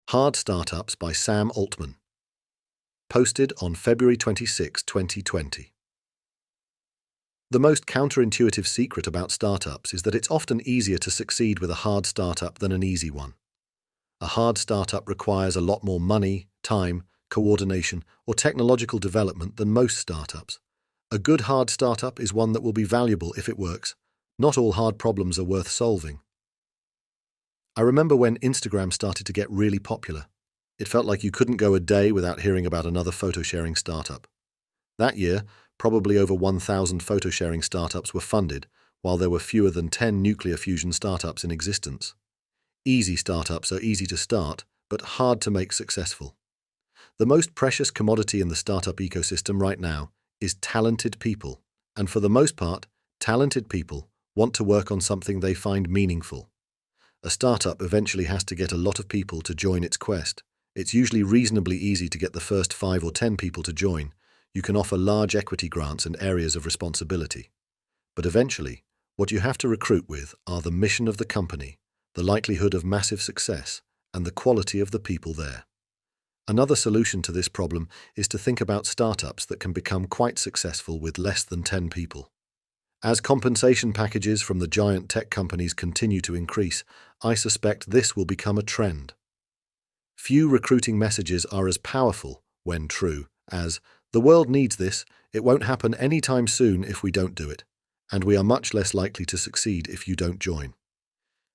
Hard Startups by Sam Altman. Posted on February 26, 2020. The most counterintuitive secret about startups is that it's often easier to succeed with a hard startup than an easy one. A hard startup requires a lot more money, time, coordination, or technological development than most startups. A good hard startup is one that will be valuable if it works. Not all hard problems are worth solving. I remember when Instagram started to get really popular. It felt like you couldn't go a day without hearing about another photo-sharing startup. That year, probably over 1,000 photo-sharing startups were funded, while there were fewer than 10 nuclear fusion startups in existence. Easy startups are easy to start, but hard to make successful. The most precious commodity in the startup ecosystem right now is talented people, and for the most part, talented people want to work on something they find meaningful. A startup eventually has to get a lot of people to join its quest. It's usually reasonably easy to get the first 5 or 10 people to join. You can offer large equity grants and areas of responsibility. But eventually, what you have to recruit with are the mission of the company, the likelihood of massive success, and the quality of the people there. Another solution to this problem is to think about startups that can become quite successful with less than 10 people. As compensation packages from the giant tech companies continue to increase, I suspect this will become a trend. Few recruiting messages are as powerful, when true, as, "The world needs this, it won't happen anytime soon if we don't do it, and we are much less likely to succeed if you don't join."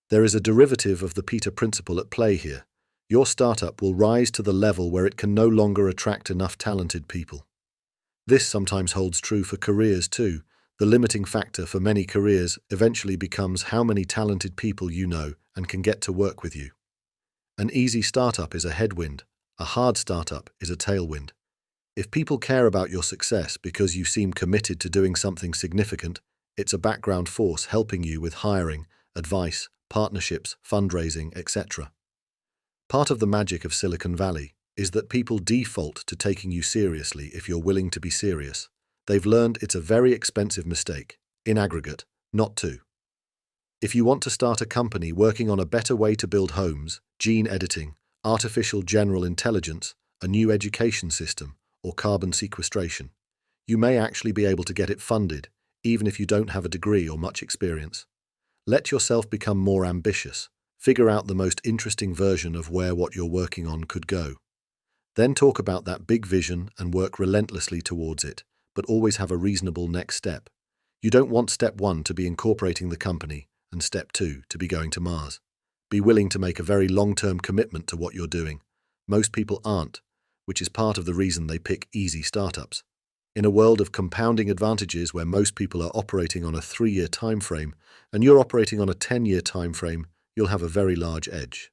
There is a derivative of the Peter principle at play here. Your startup will rise to the level where it can no longer attract enough talented people. This sometimes holds true for careers too. The limiting factor for many careers eventually becomes how many talented people you know and can get to work with you. An easy startup is a headwind. A hard startup is a tailwind. If people care about your success because you seem committed to doing something significant, it's a background force helping you with hiring, advice, partnerships, fundraising, etc. Part of the magic of Silicon Valley is that people default to taking you seriously if you're willing to be serious. They've learned it's a very expensive mistake, in aggregate, not to. If you want to start a company working on a better way to build homes, gene editing, artificial general intelligence, a new education system, or carbon sequestration, you may actually be able to get it funded, even if you don't have a degree or much experience. Let yourself become more ambitious. Figure out the most interesting version of where what you're working on could go. Then talk about that big vision and work relentlessly towards it, but always have a reasonable next step. You don't want step 1 to be incorporating the company and step 2 to be going to Mars. Be willing to make a very long-term commitment to what you're doing. Most people aren't, which is part of the reason they pick easy startups. In a world of compounding advantages where most people are operating on a 3-year time frame and you're operating on a 10-year time frame, you'll have a very large edge.